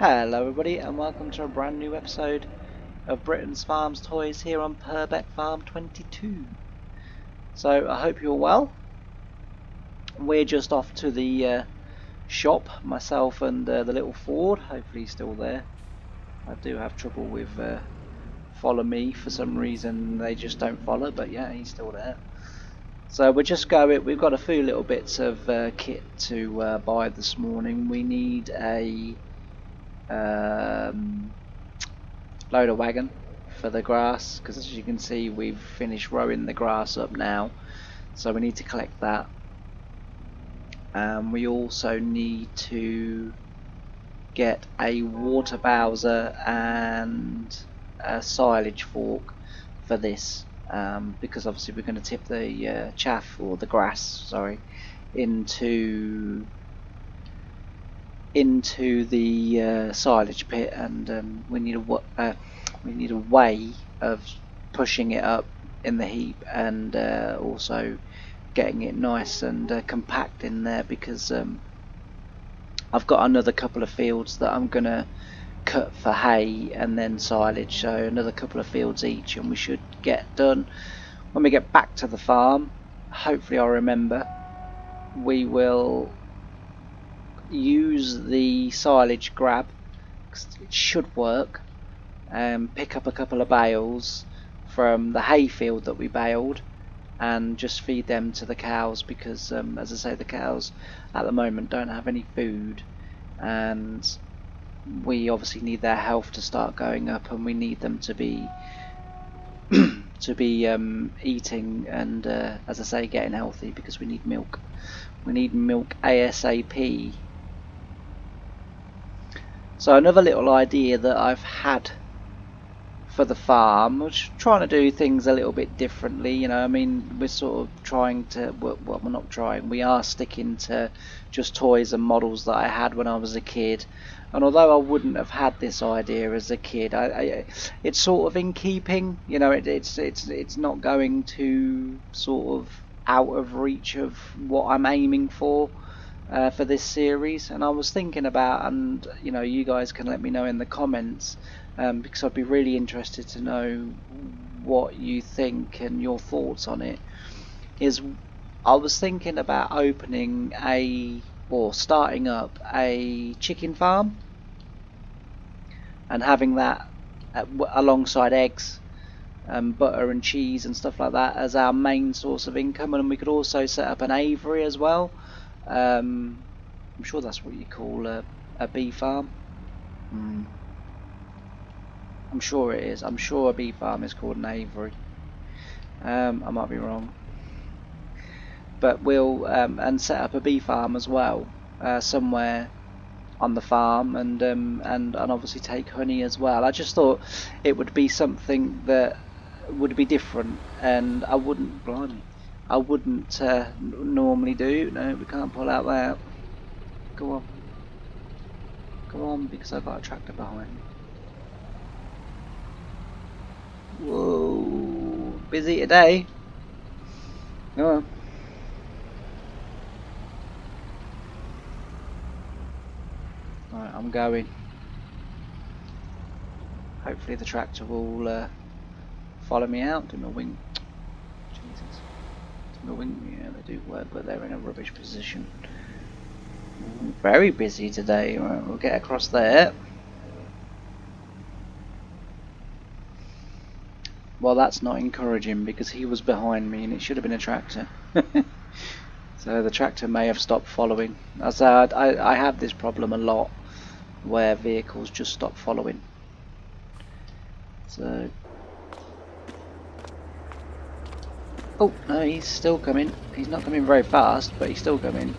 Hello everybody and welcome to a brand new episode of Britain's Farms Toys here on Purbeck Farm 22. So I hope you're well. We're just off to the shop, myself and the little Ford. Hopefully he's still there. I do have trouble with follow me for some reason, they just don't follow, but yeah, he's still there. So we're just going, we've got a few little bits of kit to buy this morning. We need a loader wagon for the grass, because as you can see we've finished rowing the grass up now, so we need to collect that. We also need to get a water bowser and a silage fork for this, because obviously we're going to tip the chaff, or the grass, sorry, into the silage pit, and we need a way of pushing it up in the heap, and also getting it nice and compact in there, because I've got another couple of fields that I'm gonna cut for hay and then silage, so another couple of fields each, and we should get done when we get back to the farm. Hopefully I'll remember. We will use the silage grab, 'cause it should work, and pick up a couple of bales from the hay field that we baled and just feed them to the cows, because as I say, the cows at the moment don't have any food, and we obviously need their health to start going up, and we need them to be eating and as I say, getting healthy, because we need milk. We need milk ASAP. So another little idea that I've had for the farm, we're trying to do things a little bit differently, you know. I mean, we're sort of trying to, well, we're not trying, we are sticking to just toys and models that I had when I was a kid. And although I wouldn't have had this idea as a kid, it's sort of in keeping, you know. It's not going to sort of out of reach of what I'm aiming for this series. And I was thinking about, and you know, you guys can let me know in the comments, because I'd be really interested to know what you think and your thoughts on it. Is I was thinking about opening or starting up a chicken farm and having that alongside eggs and butter and cheese and stuff like that as our main source of income. And we could also set up an aviary as well. I'm sure that's what you call a bee farm. I'm sure it is. I'm sure a bee farm is called an aviary. I might be wrong. But we'll and set up a bee farm as well, somewhere on the farm, and obviously take honey as well. I just thought it would be something that would be different, and I wouldn't, blimey, I wouldn't normally do. No, we can't pull out that. Go on. Go on, because I've got a tractor behind me. Whoa, busy today. Go on. Right, I'm going. Hopefully the tractor will follow me out. Do my wing. Jesus. Do my wing. Yeah, they do work, but they're in a rubbish position. Very busy today. Right, we'll get across there. Well, that's not encouraging, because he was behind me and it should have been a tractor. So the tractor may have stopped following. As I have this problem a lot, where vehicles just stop following. So, oh no, he's still coming. He's not coming very fast, but he's still coming.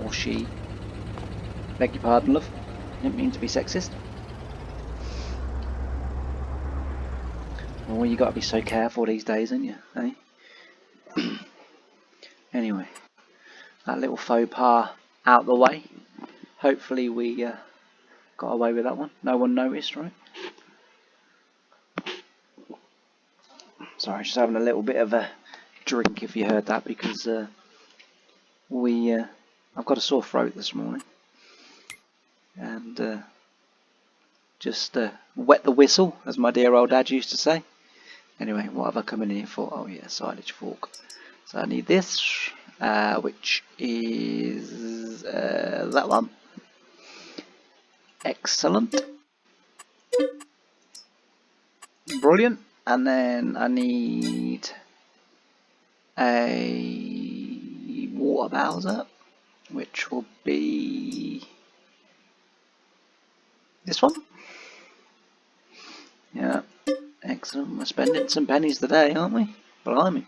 Or she. Beg your pardon, love. Didn't mean to be sexist. Oh, you got to be so careful these days, ain't you? Eh? Anyway, that little faux pas out the way. Hopefully we got away with that one. No one noticed, right? Sorry, just having a little bit of a drink if you heard that, because I've got a sore throat this morning. and just wet the whistle, as my dear old dad used to say. Anyway, what have I come in here for? Oh yeah, silage fork. So I need this, which is that one. Excellent. Brilliant. And then I need a water bowser, which will be this one. Yeah, excellent. We're spending some pennies today, aren't we? Blimey.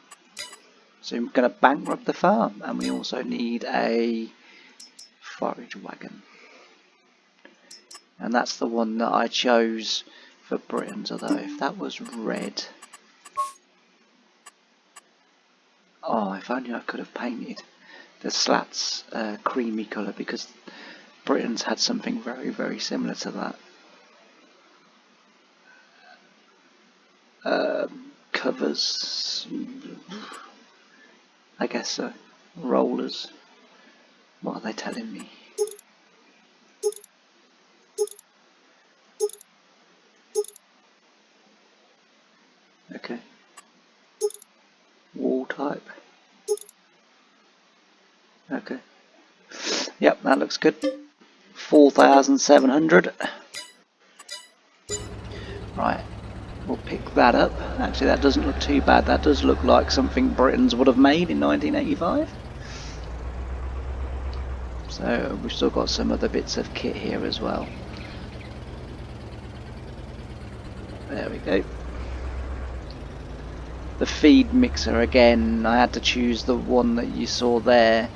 So we're going to bankrupt the farm, and we also need a forage wagon. And that's the one that I chose for Britons, although if that was red... Oh, if only I could have painted the slats creamy colour, because Britons had something very, very similar to that. Covers, I guess so. Rollers. What are they telling me? Okay. Wall type. Okay. Yep, that looks good. 4,700. Right. We'll pick that up. Actually, that doesn't look too bad. That does look like something Britons would have made in 1985. So we've still got some other bits of kit here as well. There we go. The feed mixer again, I had to choose the one that you saw there,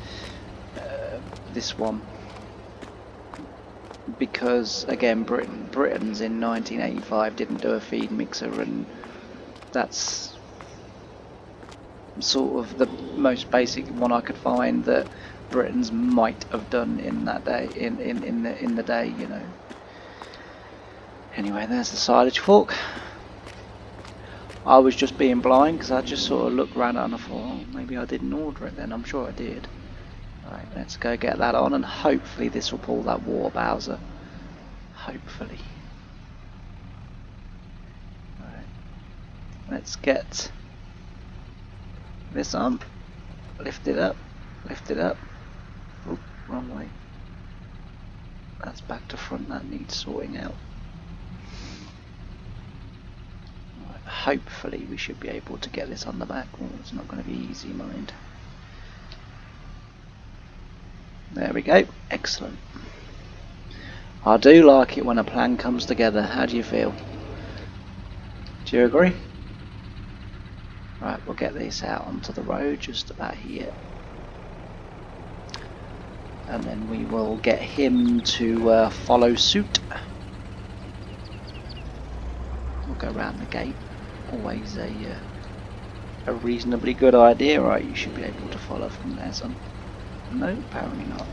this one, because again Britons in 1985 didn't do a feed mixer, and that's sort of the most basic one I could find that Britons might have done in that day, in the day, you know. Anyway, there's the silage fork. I was just being blind because I just sort of looked around and I thought, oh, maybe I didn't order it then. I'm sure I did. Right, let's go get that on, and hopefully this will pull that water bowser. Hopefully. Right, let's get this on. Lift it up. Lift it up. Oop, wrong way. That's back to front. That needs sorting out. Hopefully we should be able to get this on the back. Oh, it's not going to be easy, mind. There we go. Excellent. I do like it when a plan comes together. How do you feel? Do you agree? Right, we'll get this out onto the road just about here. And then we will get him to follow suit. We'll go around the gate. Always a reasonably good idea. Right, you should be able to follow from there, son. No, apparently not.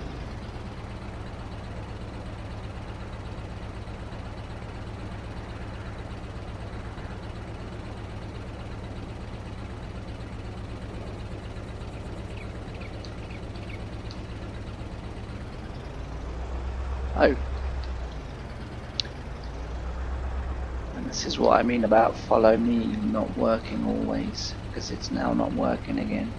Oh. And this is what I mean about follow me not working always, because it's now not working again.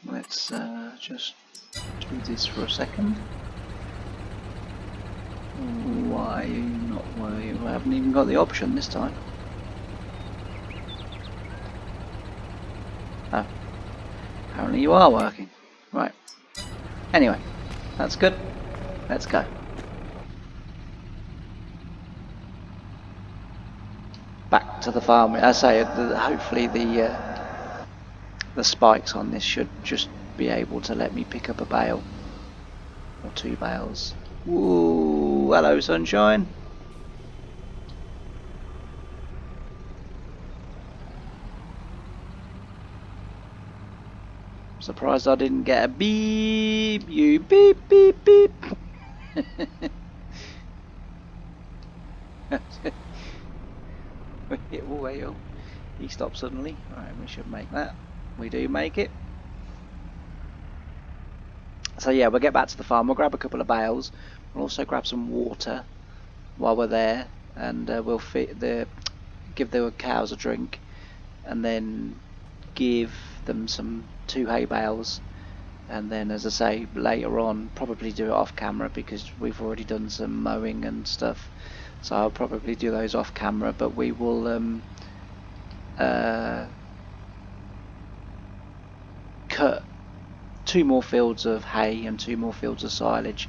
Let's just do this for a second. Why are you not working? I haven't even got the option this time. Oh. Apparently you are working. Right. Anyway, that's good. Let's go. Back to the farm. I say, hopefully the spikes on this should just be able to let me pick up a bale or 2 bales. Ooh, hello sunshine. Surprised I didn't get a beep. You beep beep beep. Oh, he stopped suddenly. Alright, we should make that. We do make it. So yeah, we'll get back to the farm. We'll grab a couple of bales. We'll also grab some water while we're there, and we'll give the cows a drink, and then give them some 2 hay bales. And then, as I say, later on, probably do it off camera because we've already done some mowing and stuff. So I'll probably do those off camera, but we will cut 2 more fields of hay and 2 more fields of silage,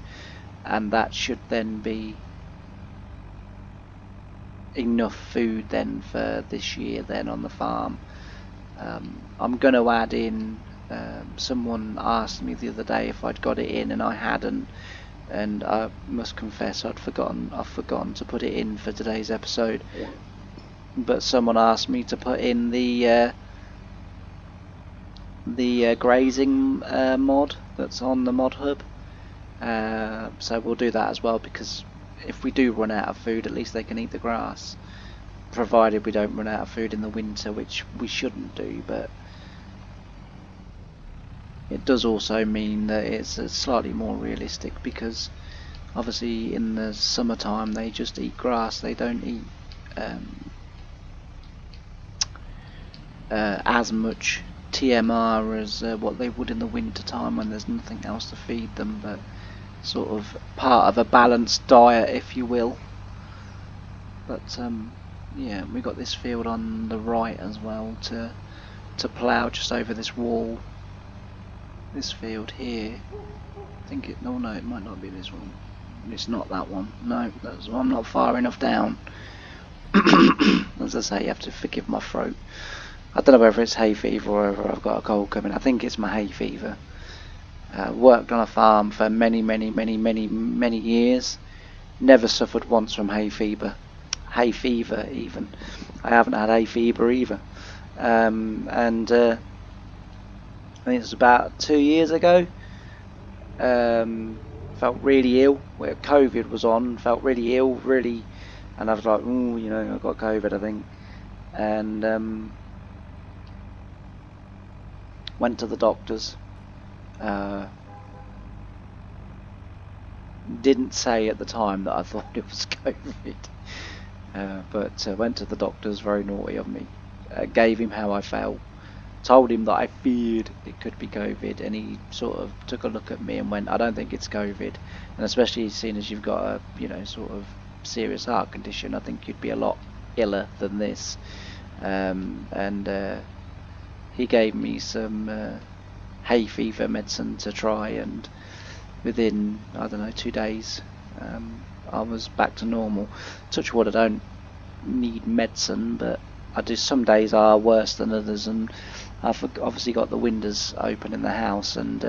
and that should then be enough food then for this year then on the farm. I'm going to add in, someone asked me the other day if I'd got it in, and I hadn't, and I must confess I've forgotten to put it in for today's episode. But someone asked me to put in the grazing mod that's on the mod hub, so we'll do that as well, because if we do run out of food, at least they can eat the grass, provided we don't run out of food in the winter, which we shouldn't do. But it does also mean that it's slightly more realistic, because obviously in the summertime they just eat grass, they don't eat as much TMR as what they would in the winter time when there's nothing else to feed them, but sort of part of a balanced diet, if you will. But yeah, we got this field on the right as well to plough, just over this wall. This field here, I think it, no, it might not be this one. It's not that one. No, that's one. I'm not far enough down. As I say, you have to forgive my throat. I don't know whether it's hay fever or whether I've got a cold coming. I think it's my hay fever. Worked on a farm for many years. Never suffered once from hay fever. Hay fever even. I haven't had hay fever either. And I think it was about 2 years ago. Felt really ill. Where COVID was on. Felt really ill, really. And I was like, ooh, you know, I got COVID, I think. And went to the doctors. Didn't say at the time that I thought it was COVID, but went to the doctors, very naughty of me. Gave him how I felt, told him that I feared it could be COVID, and he sort of took a look at me and went, I don't think it's COVID, and especially seeing as you've got a, you know, sort of serious heart condition, I think you'd be a lot iller than this. And he gave me some hay fever medicine to try, and within, I don't know, 2 days, I was back to normal. Touch wood, I don't need medicine, but I do. Some days are worse than others, and I've obviously got the windows open in the house, and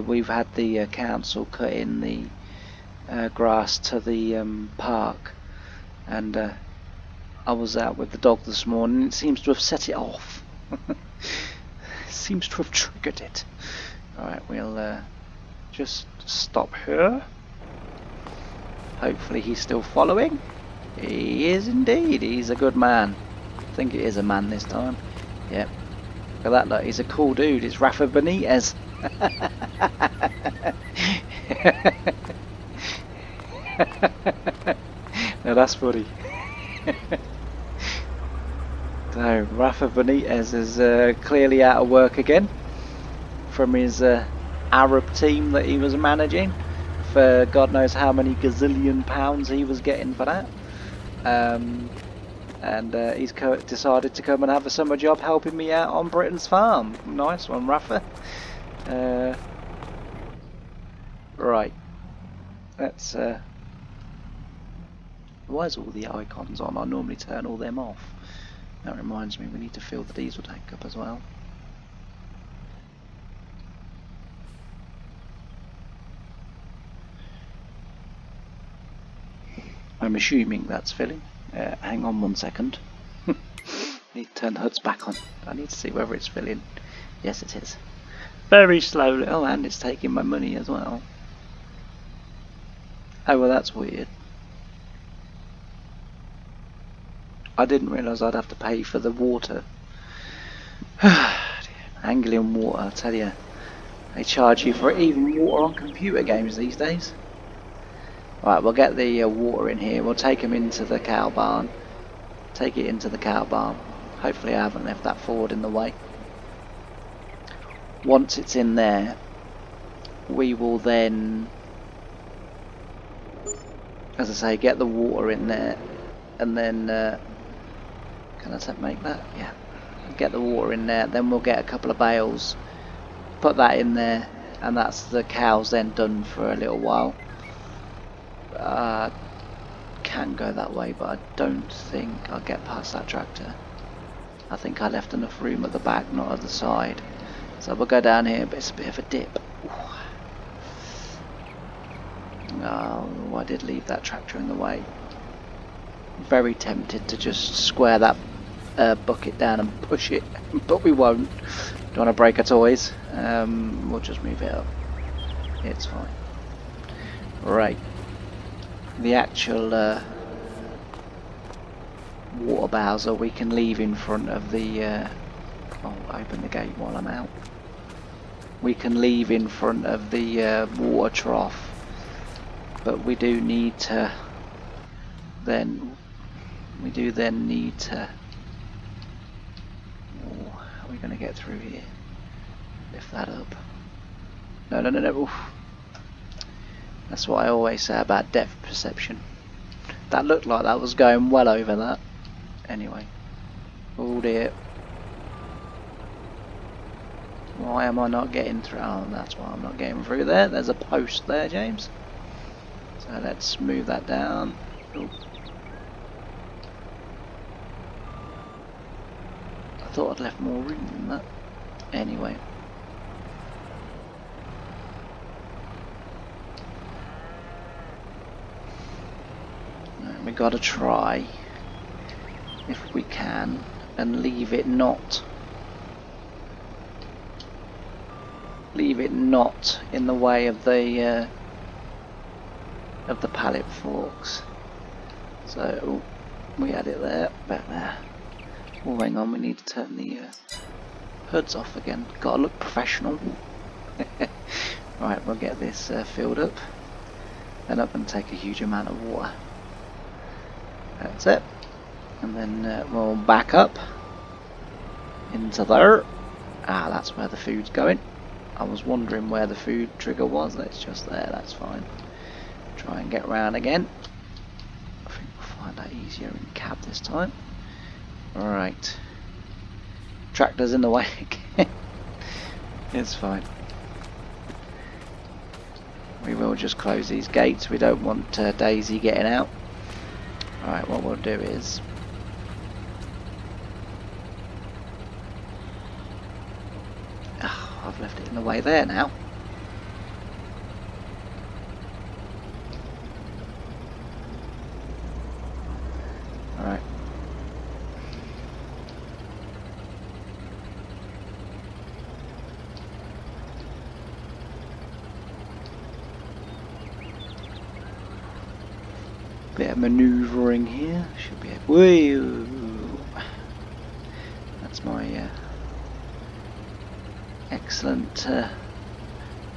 we've had the council cut in the grass to the park, and I was out with the dog this morning. It seems to have set it off. Seems to have triggered it. Alright, we'll just stop here. Hopefully he's still following. He is indeed. He's a good man. I think it is a man this time. Yep. Look at that, look. He's a cool dude. It's Rafa Benitez. Now that's funny. So Rafa Benitez is clearly out of work again from his Arab team that he was managing for God knows how many gazillion pounds he was getting for that. And he's decided to come and have a summer job helping me out on Britain's farm. Nice one, Rafa. Right. Let's... why is all the icons on? I normally turn all them off. That reminds me, we need to fill the diesel tank up as well. I'm assuming that's filling. Hang on 1 second. Need to turn the hoods back on. I need to see whether it's filling. Yes, it is. Very slowly. Oh, and it's taking my money as well. Oh, well, that's weird. I didn't realise I'd have to pay for the water. Angling water, I tell you. They charge you for even water on computer games these days. Right, we'll get the water in here. We'll take them into the cow barn. Take it into the cow barn. Hopefully I haven't left that forward in the way. Once it's in there, we will then, as I say, get the water in there, and then can I make that? Yeah. Get the water in there, then we'll get a couple of bales, put that in there, and that's the cows then done for a little while. Can go that way, but I don't think I'll get past that tractor. I think I left enough room at the back, not at the side. So we'll go down here, but it's a bit of a dip. Oh, I did leave that tractor in the way. Very tempted to just square that bucket down and push it, but we won't. Don't want to break our toys. We'll just move it up. It's fine. Right. The actual water bowser we can leave in front of the I'll open the gate while I'm out. We can leave in front of the water trough, but we do need to then need to how are we going to get through here? Lift that up. No. Oof. That's what I always say about depth perception. That looked like that was going well over that. Anyway. Oh dear. Why am I not getting through? Oh, that's why I'm not getting through there. There's a post there, James. So let's move that down. Ooh. I thought I'd left more room than that. Anyway. We gotta try, if we can, and leave it not in the way of the pallet forks. So we had it there, back there. Oh, hang on, we need to turn the hoods off again. Gotta look professional. Right, we'll get this filled up. They're not going to take a huge amount of water. That's it. And then we'll back up into there. Ah, that's where the food's going. I was wondering where the food trigger was. It's just there, that's fine. Try and get round again. I think we'll find that easier in cab this time. Alright. Tractor's in the way again. It's fine. We will just close these gates. We don't want Daisy getting out. Alright, what we'll do is I've left it in the way there now. Alright. Bit of manoeuvring here. Should be whoa. That's my excellent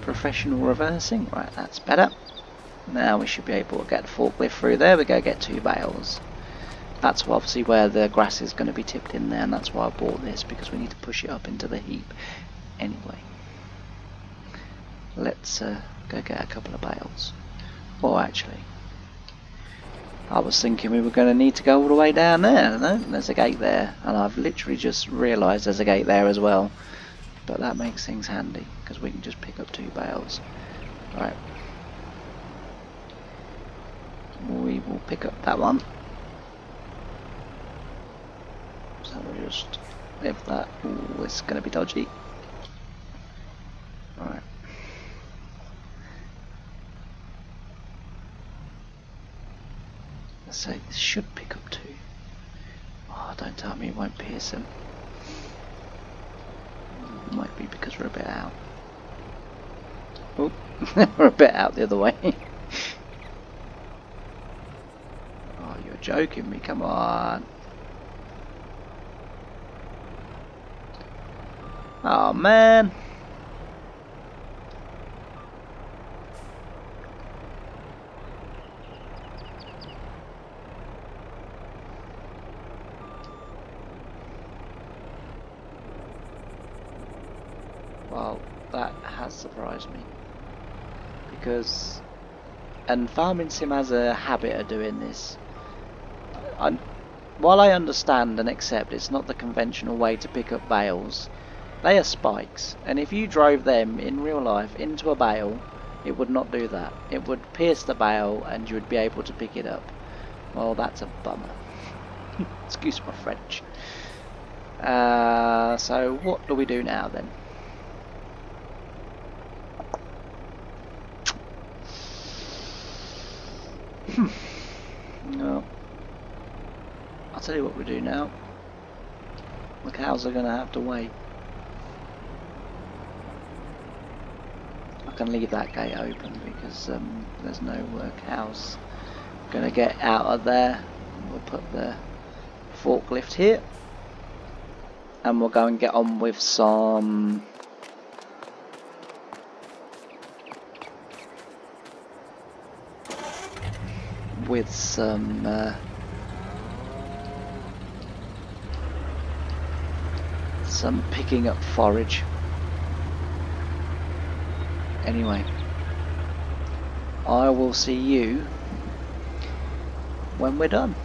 professional reversing. Right, that's better. Now we should be able to get the forklift through there. We go get 2 bales. That's obviously where the grass is going to be tipped in there, and that's why I bought this, because we need to push it up into the heap. Anyway, let's go get a couple of bales. Or actually, I was thinking we were going to need to go all the way down there. No, there's a gate there, and I've literally just realised there's a gate there as well. But that makes things handy, because we can just pick up 2 bales. Right. We will pick up that one. So we'll just lift that. Ooh, it's going to be dodgy. Alright. Let's say this should pick up 2. Oh, don't tell me it won't pierce them. Might be because we're a bit out. Oh, we're a bit out the other way. Oh, you're joking me, come on. Oh man. Well, that has surprised me. Because, and Farming Sim has a habit of doing this. I, while I understand and accept it's not the conventional way to pick up bales, they are spikes, and if you drove them in real life into a bale, it would not do that. It would pierce the bale and you would be able to pick it up. Well, that's a bummer. Excuse my French. So what do we do now then? No. I'll tell you what we do now. The cows are going to have to wait. I can leave that gate open because there's no cows going to get out of there. We'll put the forklift here. And we'll go and get on with some some picking up forage. Anyway, I will see you when we're done.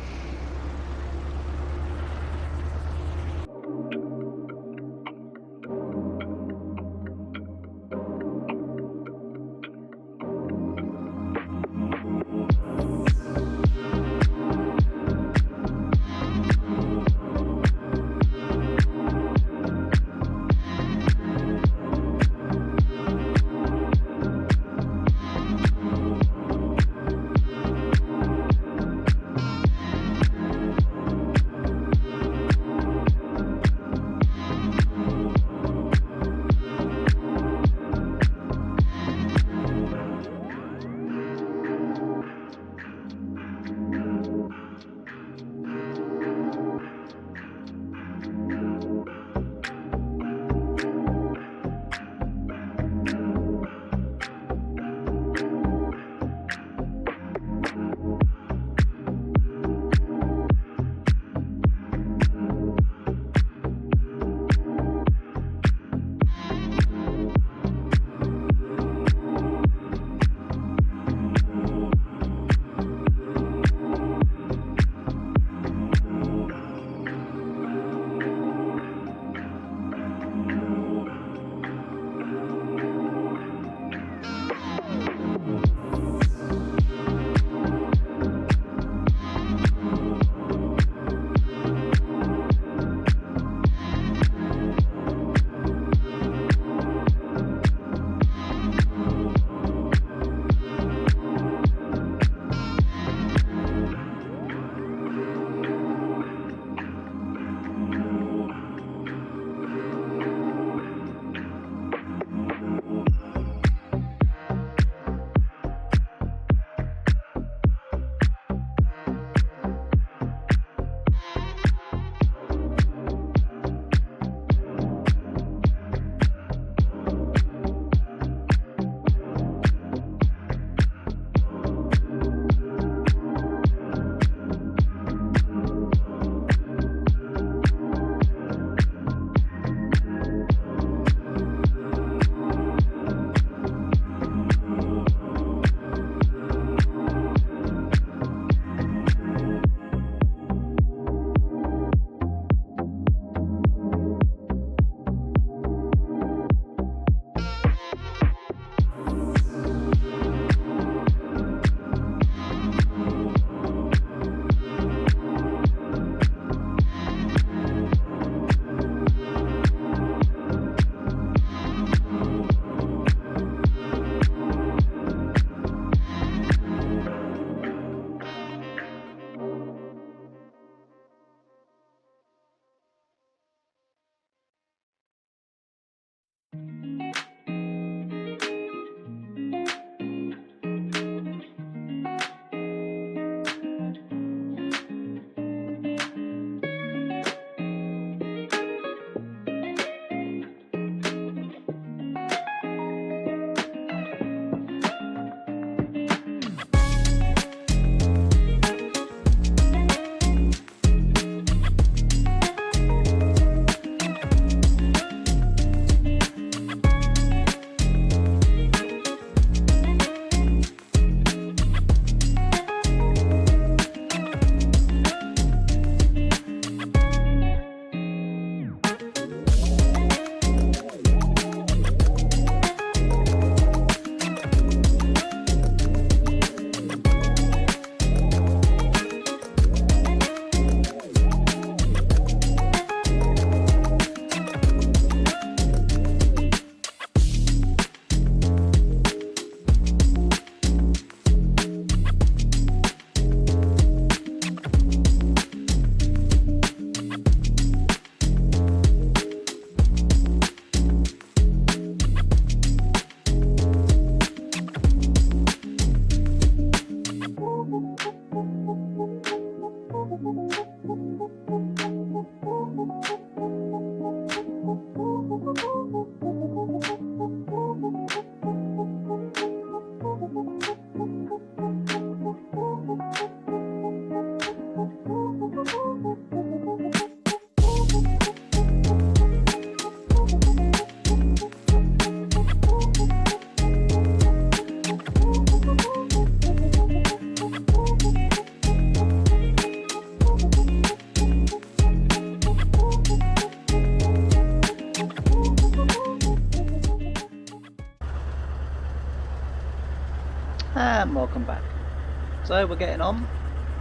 though, we're getting on.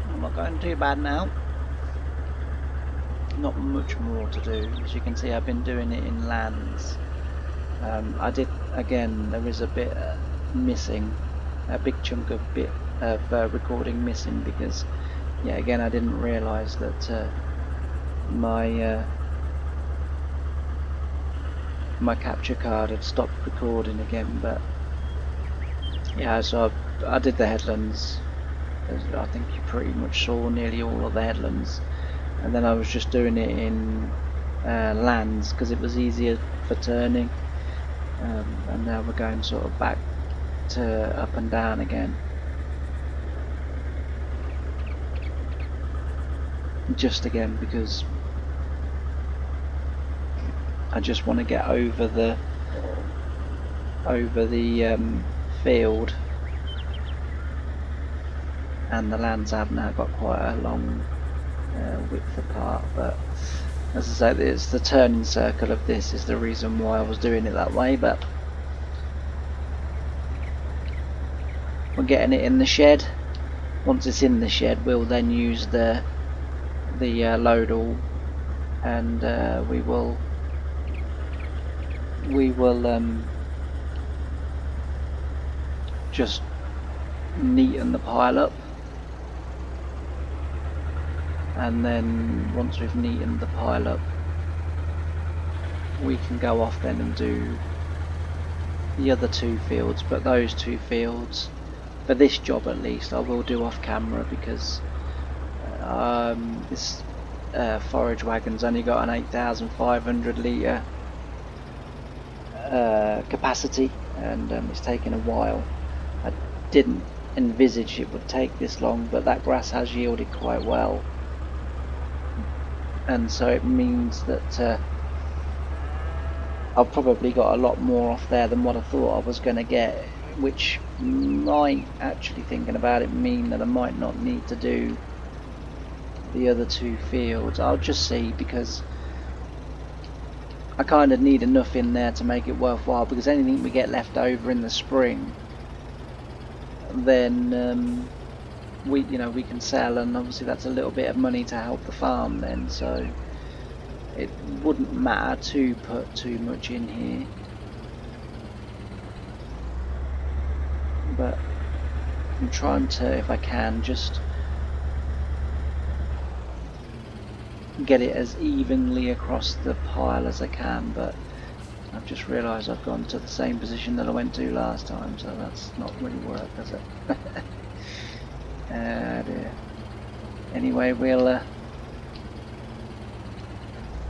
I'm not going too bad now. Not much more to do. As you can see, I've been doing it in lands. I did, again, there is a bit missing, a big chunk of recording missing because, yeah, again, I didn't realise that my my capture card had stopped recording again. But yeah, so I did the headlands. I think you pretty much saw nearly all of the headlands, and then I was just doing it in lands because it was easier for turning. And now we're going sort of back to up and down again, just again because I just want to get over the field, and the lands have now got quite a long width apart. But as I say, it's the turning circle of this is the reason why I was doing it that way. But we're getting it in the shed. Once it's in the shed, we'll then use the load all, and we will just neaten the pile up. And then once we've neatened the pile up, we can go off then and do the other 2 fields. But those 2 fields, for this job at least, I will do off camera because this forage wagon's only got an 8,500 litre capacity, and it's taken a while. I didn't envisage it would take this long, but that grass has yielded quite well. And so it means that I've probably got a lot more off there than what I thought I was going to get, which might, actually thinking about it, mean that I might not need to do the other 2 fields. I'll just see, because I kind of need enough in there to make it worthwhile, because anything we get left over in the spring, then we can sell, and obviously that's a little bit of money to help the farm then, so it wouldn't matter to put too much in here. But I'm trying to, if I can, just get it as evenly across the pile as I can. But I've just realised I've gone to the same position that I went to last time, so that's not really worked, has it? Dear. Anyway, we'll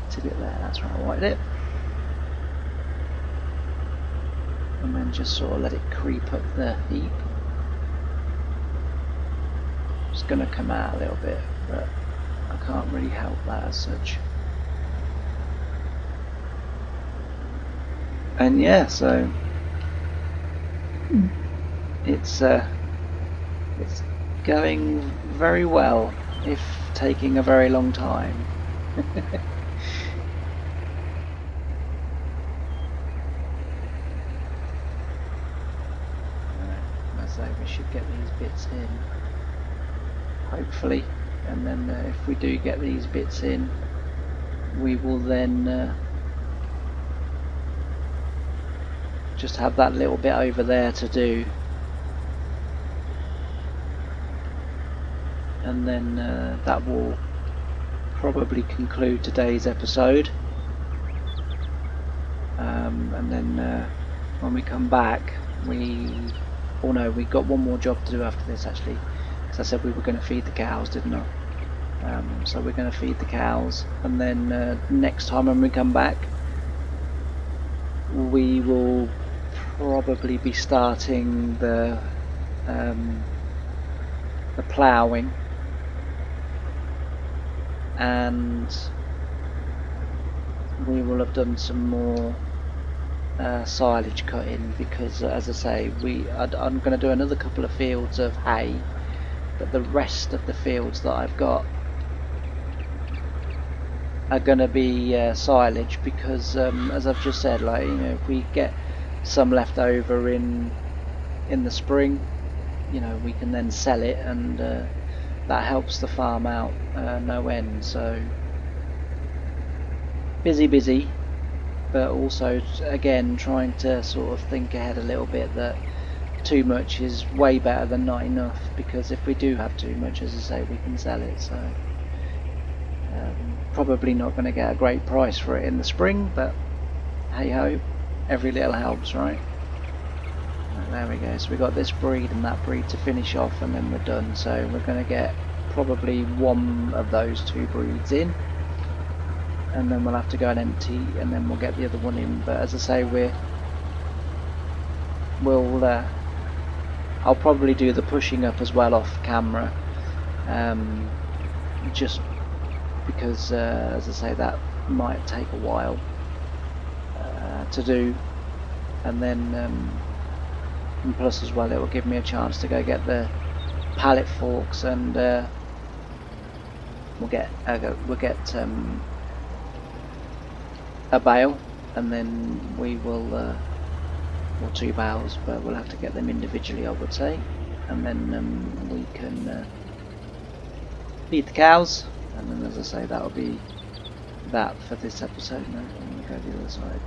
tip it there, that's right, I wanted it. And then just sort of let it creep up the heap. It's going to come out a little bit, but I can't really help that as such. And yeah, so it's going very well, if taking a very long time. So we should get these bits in, hopefully, and then if we do get these bits in, we will then just have that little bit over there to do, and then that will probably conclude today's episode. And then when we come back, oh no, we got one more job to do after this, actually, because I said we were going to feed the cows, didn't I? So we're going to feed the cows, and then next time when we come back, we will probably be starting the ploughing, and we will have done some more silage cutting, because as I say, I'm going to do another couple of fields of hay, but the rest of the fields that I've got are going to be silage, because as I've just said, like, if we get some left over in the spring, you know, we can then sell it, and that helps the farm out no end. So busy, but also again trying to sort of think ahead a little bit, that too much is way better than not enough, because if we do have too much, as I say, we can sell it. So probably not going to get a great price for it in the spring, but hey ho, every little helps, right? There we go. So we got this breed and that breed to finish off, and then we're done. So we're going to get probably one of those two breeds in, and then we'll have to go and empty, and then we'll get the other one in. But as I say, I'll probably do the pushing up as well off camera, just because as I say, that might take a while to do, and then and plus as well, it will give me a chance to go get the pallet forks, and we'll get a bale, and then we will or two bales, but we'll have to get them individually, I would say, and then we can feed the cows, and then, as I say, that'll be that for this episode. Now I'm going to go to the other side.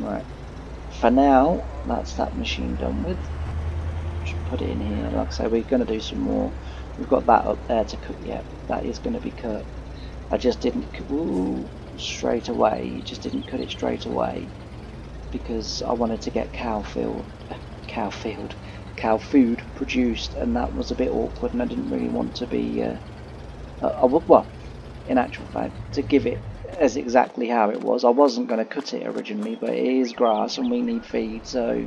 Right, for now, that's that machine done with. Just put it in here. Like I say, we're going to do some more. We've got that up there to cut yet. That is going to be cut. I just didn't straight away. Just didn't cut it straight away because I wanted to get cow food produced, and that was a bit awkward, and I didn't really want to be. Well, in actual fact, to give it as exactly how it was. I wasn't going to cut it originally, but it is grass and we need feed, so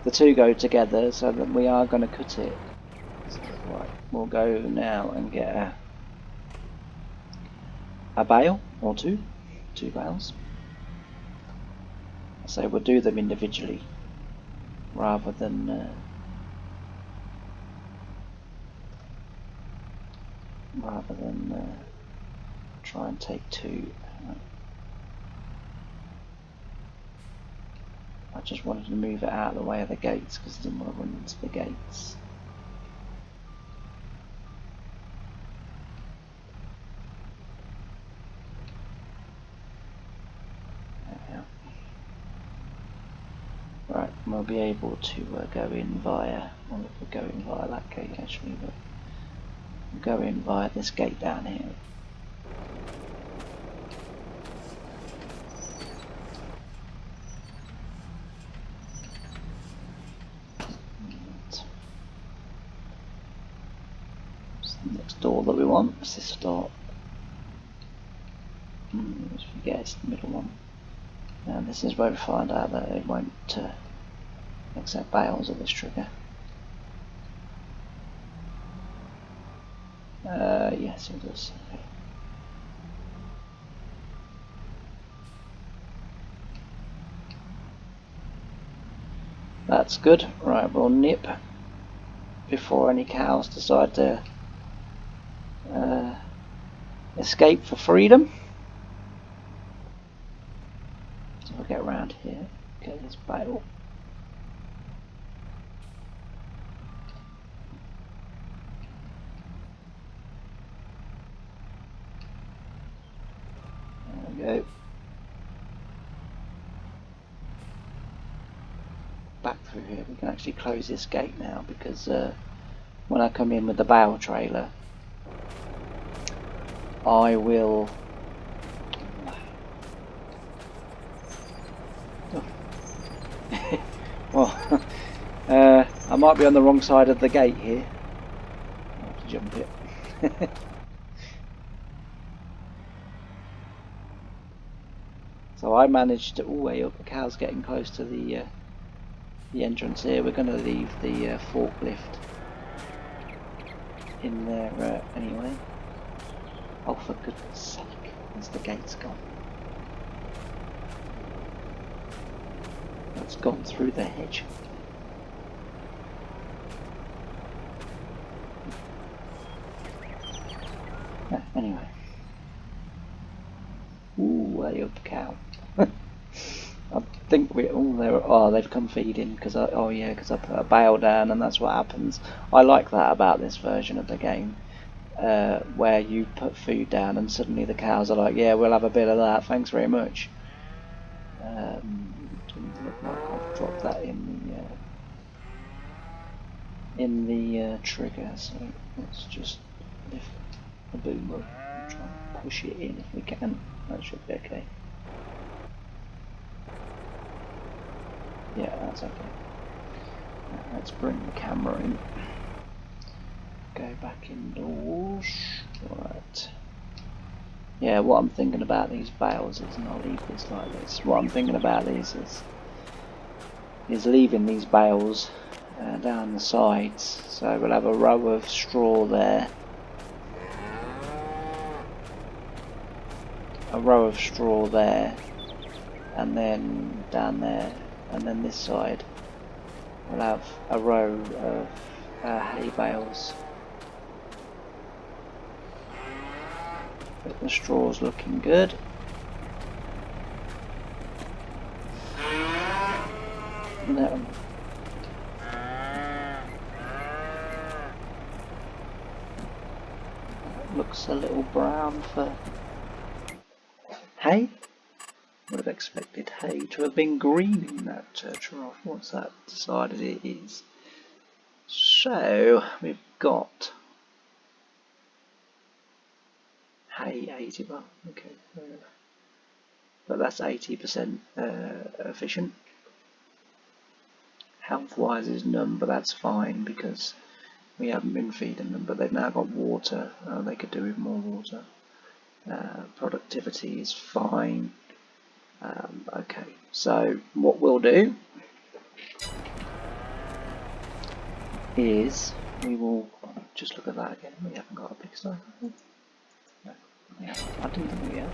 the two go together, so that we are going to cut it. So, right, we'll go now and get a bale or two bales. So we'll do them individually rather than try and take two. I just wanted to move it out of the way of the gates because I didn't want to run into the gates. There we are. Right, we'll be able to go in via, well, we'll go in via that gate actually, but we'll go in via this gate down here. Next door that we want is this door. Let's forget it's the middle one. And this is where we find out that it won't accept bales of this trigger. Yes, it does. Okay. That's good. Right, we'll nip before any cows decide to escape for freedom. So we'll get around here, get this bale. There we go. Back through here, we can actually close this gate now because when I come in with the bale trailer, I will. Well, I might be on the wrong side of the gate here. I'll have to jump it. So I managed to. Oh, way up, the cow's getting close to the entrance here. We're going to leave the forklift in there anyway. Oh, for goodness sake, where's the gates gone? That's gone through the hedge. Anyway. Ooh, way up, cow. I think they've come feeding because I put a bale down, and that's what happens. I like that about this version of the game, where you put food down and suddenly the cows are like, yeah, we'll have a bit of that, thanks very much. Doesn't look like I've dropped that in the trigger, so let's just lift the boom up and try and push it in if we can. That should be okay. Yeah, that's okay. Let's bring the camera in. Go back indoors. Right. Yeah, what I'm thinking about these bales is, and I'll leave this like this. What I'm thinking about these is leaving these bales down the sides. So we'll have a row of straw there, a row of straw there, and then down there, and then this side we'll have a row of hay bales. But the straw's looking good. No. Looks a little brown for hay. Would have expected hay to have been green in that trough. What's that decided it is? So we've got hay 80, well, okay, but that's 80% efficient. Health-wise is none, but that's fine because we haven't been feeding them. But they've now got water. They could do with more water. Productivity is fine. Okay, so what we'll do is we will just look at that again. We haven't got a big side. No, yeah, I didn't think we have.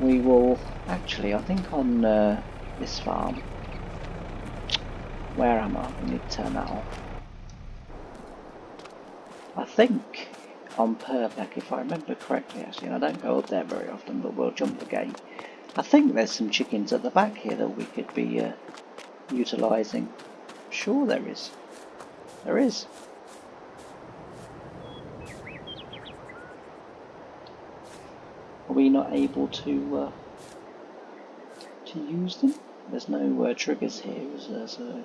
We will actually, I think on this farm. Where am I? We need to turn that off. I think on Purbeck, if I remember correctly, actually, and I don't go up there very often, but we'll jump the gate. I think there's some chickens at the back here that we could be utilising. Sure there is. There is. Are we not able to use them? There's no triggers here, is there? So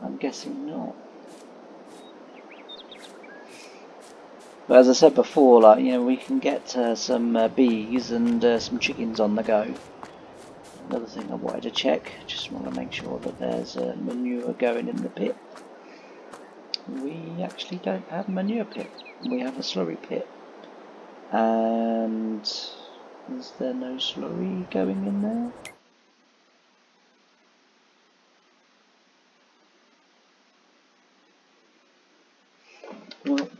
I'm guessing not. But as I said before, like, you know, we can get some bees and some chickens on the go. Another thing I wanted to check, just want to make sure that there's manure going in the pit. We actually don't have a manure pit. We have a slurry pit. And is there no slurry going in there? Well,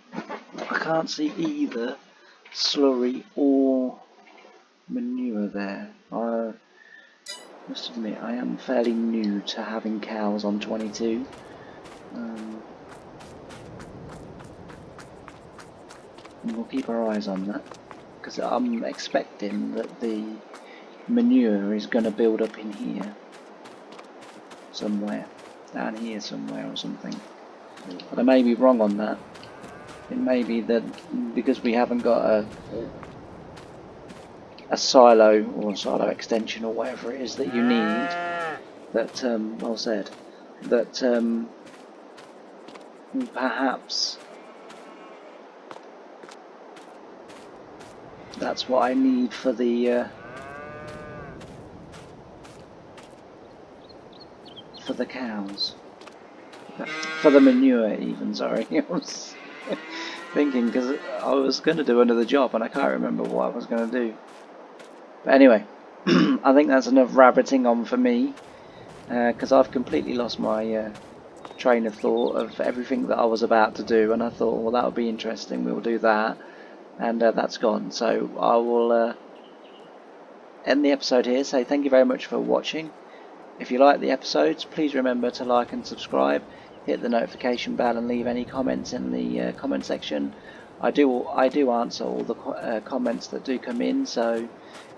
I can't see either slurry or manure there. I must admit I am fairly new to having cows on 22. We'll keep our eyes on that, because I'm expecting that the manure is going to build up in here somewhere, down here somewhere or something. But I may be wrong on that. It may be that because we haven't got a silo or a silo extension or whatever it is that you need, that well said, that perhaps that's what I need for the cows, for the manure even. Sorry, I was thinking because I was going to do another job and I can't remember what I was going to do. But anyway, I think that's enough rabbiting on for me, because I've completely lost my train of thought of everything that I was about to do, and I thought, well, that would be interesting, we'll do that, and that's gone. So I will end the episode here, say thank you very much for watching. If you like the episodes, please remember to like and subscribe, hit the notification bell, and leave any comments in the comment section. I do answer all the comments that do come in, so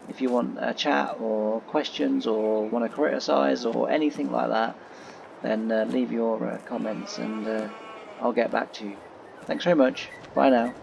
if you want a chat or questions or want to criticise or anything like that, then leave your comments and I'll get back to you. Thanks very much. Bye now.